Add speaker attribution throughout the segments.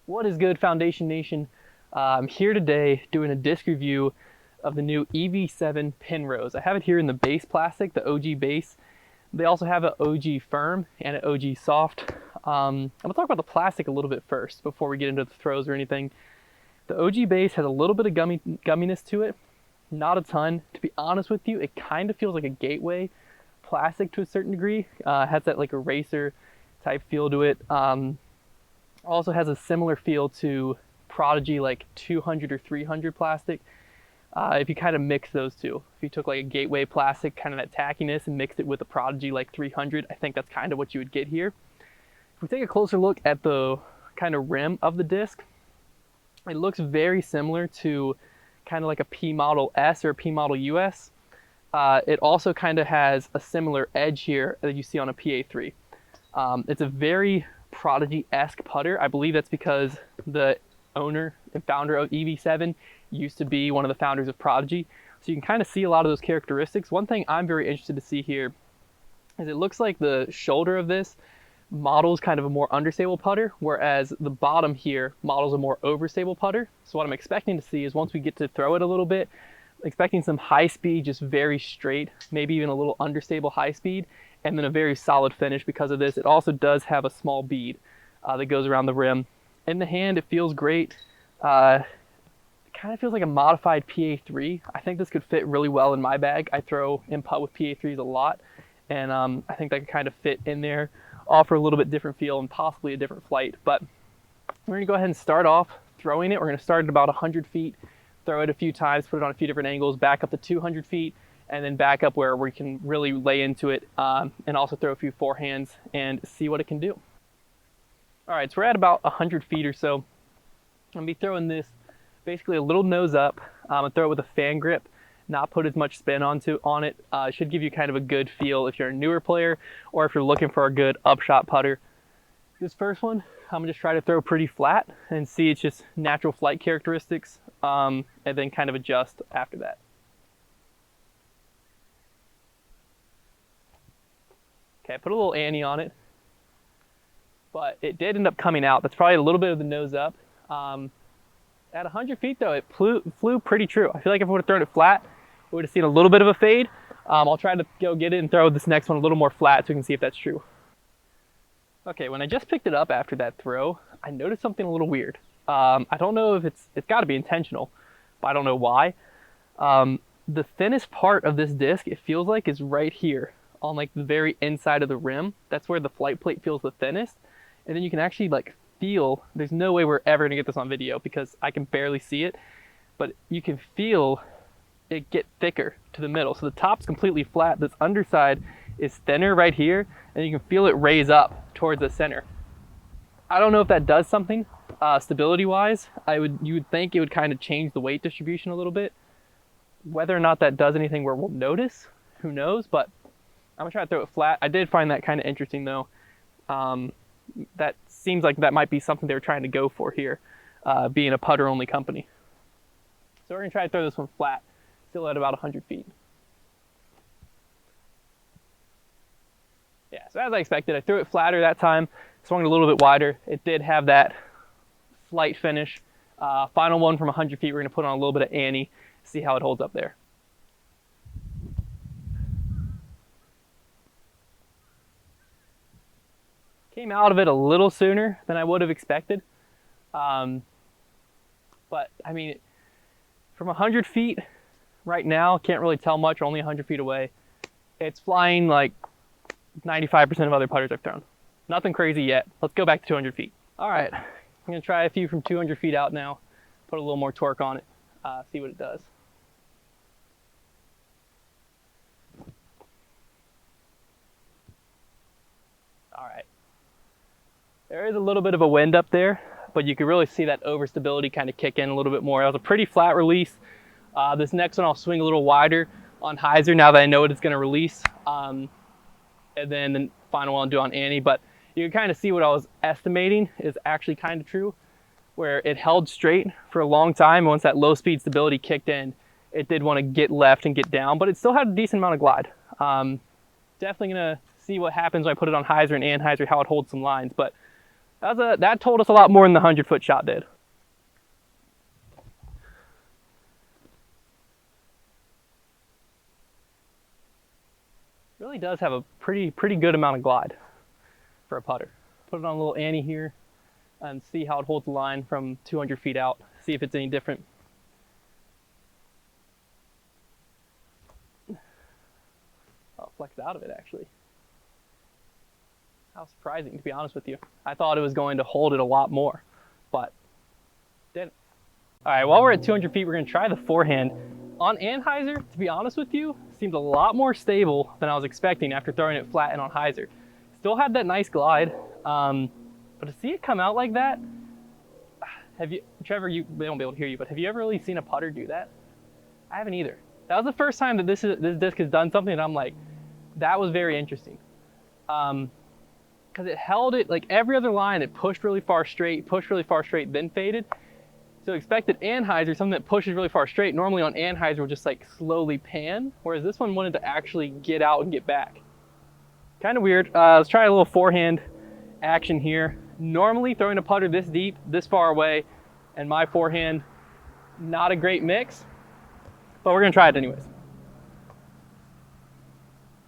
Speaker 1: What is good, Foundation Nation? I'm here today doing a disc review of the new EV-7 Penrose. I have it here in the base plastic, the OG base. They also have an OG firm and an OG soft. I'm gonna talk about the plastic a little bit first before we get into the throws or anything. The OG base has a little bit of gumminess to it, not a ton. To be honest with you, it kind of feels like a Gateway plastic to a certain degree. Has that like eraser type feel to it. Also has a similar feel to Prodigy like 200 or 300 plastic. If you kind of mix those two, if you took like a Gateway plastic, kind of that tackiness, and mixed it with a Prodigy like 300, I think that's kind of what you would get here. If we take a closer look at the kind of rim of the disc, it looks very similar to kind of like a P Model S or a P Model US. It also kind of has a similar edge here that you see on a PA3. It's a very Prodigy-esque putter. I believe that's because the owner and founder of EV-7 used to be one of the founders of Prodigy. So you can kind of see a lot of those characteristics. One thing I'm very interested to see here is it looks like the shoulder of this models kind of a more understable putter, whereas the bottom here models a more overstable putter. So what I'm expecting to see is once we get to throw it a little bit, expecting some high speed, just very straight, maybe even a little understable high speed, and then a very solid finish because of this. It also does have a small bead that goes around the rim. In the hand, it feels great. It kind of feels like a modified PA3. I think this could fit really well in my bag. I throw and putt with PA3s a lot, and I think that could kind of fit in there, offer a little bit different feel and possibly a different flight. But we're gonna go ahead and start off throwing it. We're gonna start at about 100 feet, throw it a few times, put it on a few different angles, back up to 200 feet, and then back up where we can really lay into it, and also throw a few forehands and see what it can do. All right, so we're at about 100 feet or so. I'm gonna be throwing this basically a little nose up. I'm gonna throw it with a fan grip, not put as much spin on it. It should give you kind of a good feel if you're a newer player or if you're looking for a good upshot putter. This first one, I'm gonna just try to throw pretty flat and see it's just natural flight characteristics, and then kind of adjust after that. Okay, I put a little ante on it, but it did end up coming out. That's probably a little bit of the nose up. At 100 feet though, it flew pretty true. I feel like if I would have thrown it flat, we would have seen a little bit of a fade. I'll try to go get it and throw this next one a little more flat so we can see if that's true. Okay, when I just picked it up after that throw, I noticed something a little weird. I don't know if it's got to be intentional, but I don't know why. The thinnest part of this disc, it feels like, is right here on like the very inside of the rim. That's where the flight plate feels the thinnest. And then you can actually like feel, there's no way we're ever gonna get this on video because I can barely see it, but you can feel it get thicker to the middle. So the top's completely flat, this underside is thinner right here, and you can feel it raise up towards the center. I don't know if that does something stability wise. You would think it would kind of change the weight distribution a little bit. Whether or not that does anything where we'll notice, who knows, but I'm gonna try to throw it flat. I did find that kind of interesting though. That seems like that might be something they were trying to go for here, being a putter only company. So we're gonna try to throw this one flat, still at about 100 feet. Yeah, so as I expected, I threw it flatter that time, swung it a little bit wider. It did have that slight finish. Final one from 100 feet, we're gonna put on a little bit of ante, see how it holds up there. Came out of it a little sooner than I would have expected. But I mean, from 100 feet right now, can't really tell much, only 100 feet away. It's flying like 95% of other putters I've thrown. Nothing crazy yet. Let's go back to 200 feet. All right, I'm gonna try a few from 200 feet out now, put a little more torque on it, see what it does. All right. There is a little bit of a wind up there, but you can really see that overstability kind of kick in a little bit more. That was a pretty flat release. This next one I'll swing a little wider on hyzer now that I know it's going to release. And then the final one I'll do on ante. But you can kind of see what I was estimating is actually kind of true, where it held straight for a long time. Once that low speed stability kicked in, it did want to get left and get down, but it still had a decent amount of glide. Definitely going to see what happens when I put it on hyzer and anhyzer, how it holds some lines. But That told us a lot more than the 100-foot shot did. Really does have a pretty good amount of glide for a putter. Put it on a little Annie here and see how it holds the line from 200 feet out. See if it's any different. Oh, flex out of it actually. How surprising, to be honest with you. I thought it was going to hold it a lot more, but didn't. All right, while we're at 200 feet, we're gonna try the forehand. On Anheuser, to be honest with you, seemed a lot more stable than I was expecting after throwing it flat and on hyzer. Still had that nice glide, but to see it come out like that, have you, Trevor, they won't be able to hear you, but have you ever really seen a putter do that? I haven't either. That was the first time that this disc has done something that I'm like, that was very interesting. Because it held it, like every other line, it pushed really far straight, then faded. So expected Anheuser, something that pushes really far straight, normally on Anheuser will just like slowly pan, whereas this one wanted to actually get out and get back. Kind of weird. Let's try a little forehand action here. Normally throwing a putter this deep, this far away, and my forehand, not a great mix, but we're gonna try it anyways.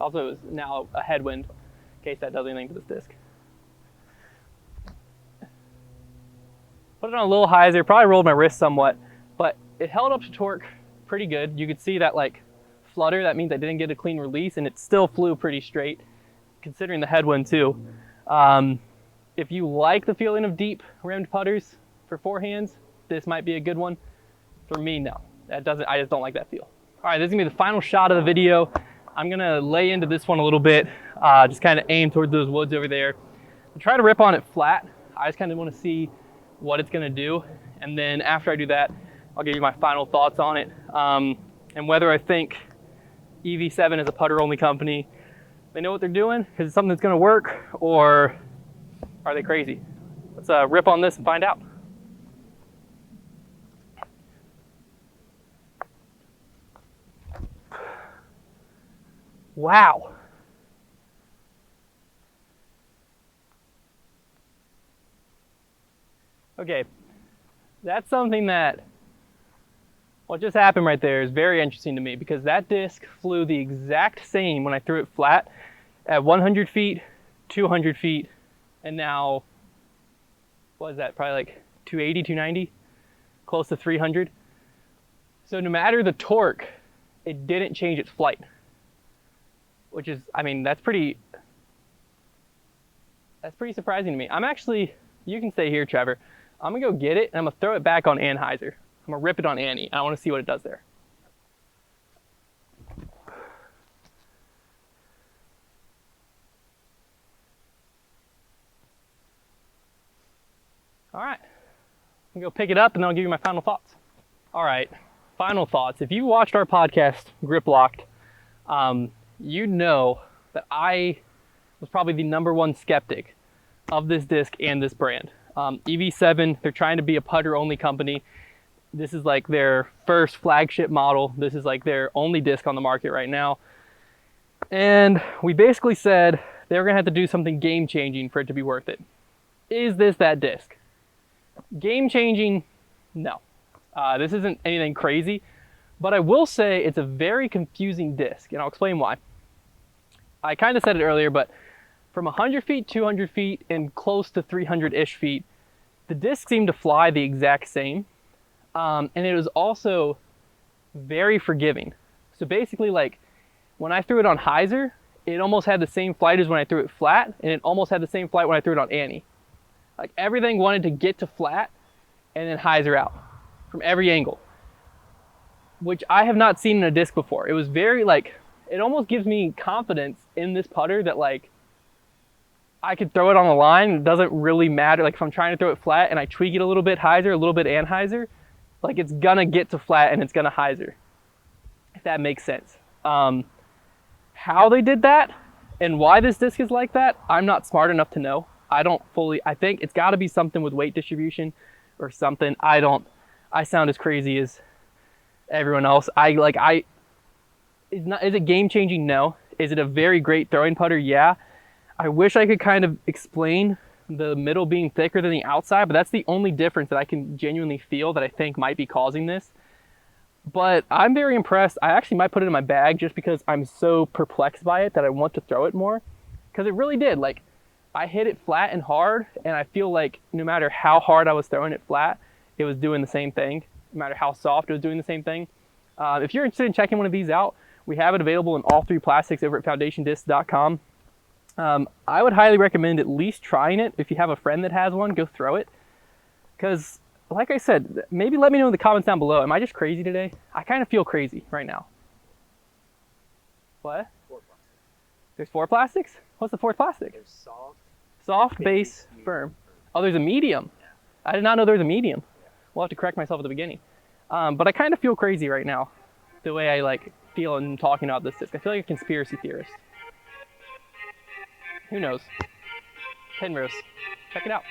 Speaker 1: Also, it's now a headwind, in case that does anything to this disc. Put it on a little hyzer, probably rolled my wrist somewhat, but it held up to torque pretty good. You could see that like flutter, that means I didn't get a clean release, and it still flew pretty straight, considering the headwind too. If you like the feeling of deep rimmed putters for forehands, this might be a good one. For me, no. I just don't like that feel. All right, this is gonna be the final shot of the video. I'm gonna lay into this one a little bit, just kind of aim towards those woods over there. I'll try to rip on it flat. I just kind of want to see what it's gonna do, and then after I do that, I'll give you my final thoughts on it, and whether I think EV-7 is a putter-only company. They know what they're doing. Is it something that's gonna work, or are they crazy? Let's rip on this and find out. Wow. Okay, that's something that, what just happened right there is very interesting to me, because that disc flew the exact same when I threw it flat at 100 feet, 200 feet, and now, what is that, probably like 280, 290, close to 300. So no matter the torque, it didn't change its flight, which is, I mean, that's pretty surprising to me. I'm actually, you can stay here, Trevor. I'm gonna go get it, and I'm gonna throw it back on Anheuser. I'm gonna rip it on Annie. I wanna see what it does there. All right, I'm gonna go pick it up, and then I'll give you my final thoughts. All right, final thoughts. If you watched our podcast, Grip Locked, you know that I was probably the #1 skeptic of this disc and this brand. EV-7, they're trying to be a putter-only company. This is like their first flagship model. This is like their only disc on the market right now. And we basically said they were gonna have to do something game-changing for it to be worth it. Is this that disc? Game-changing? No. This isn't anything crazy, but I will say it's a very confusing disc, and I'll explain why. I kind of said it earlier, but from 100 feet, 200 feet, and close to 300-ish feet, the disc seemed to fly the exact same, and it was also very forgiving. So basically, like, when I threw it on hyzer, it almost had the same flight as when I threw it flat, and it almost had the same flight when I threw it on Annie. Like, everything wanted to get to flat and then hyzer out from every angle, which I have not seen in a disc before. It was very, like, it almost gives me confidence in this putter that, like, I could throw it on the line. It doesn't really matter. Like, if I'm trying to throw it flat and I tweak it a little bit hyzer, a little bit Anheuser, like, it's gonna get to flat and it's gonna hyzer, if that makes sense. How they did that and why this disc is like that, I'm not smart enough to know. I think it's gotta be something with weight distribution or something. I sound as crazy as everyone else. Is it game changing? No. Is it a very great throwing putter? Yeah. I wish I could kind of explain the middle being thicker than the outside, but that's the only difference that I can genuinely feel that I think might be causing this. But I'm very impressed. I actually might put it in my bag just because I'm so perplexed by it that I want to throw it more. Because it really did. Like, I hit it flat and hard, and I feel like no matter how hard I was throwing it flat, it was doing the same thing. No matter how soft, it was doing the same thing. If you're interested in checking one of these out, we have it available in all 3 plastics over at foundationdisc.com. I would highly recommend at least trying it. If you have a friend that has one, go throw it. Because, like I said, maybe let me know in the comments down below. Am I just crazy today? I kind of feel crazy right now. What?
Speaker 2: 4 plastics.
Speaker 1: There's 4 plastics? What's the 4th plastic?
Speaker 2: There's soft.
Speaker 1: Soft, base, firm. Oh, there's a medium.
Speaker 2: Yeah.
Speaker 1: I did not know there was a medium.
Speaker 2: Yeah.
Speaker 1: We'll have to correct myself at the beginning. But I kind of feel crazy right now. The way I like feel in talking about this disc. I feel like a conspiracy theorist. Who knows? Penrose. Check it out.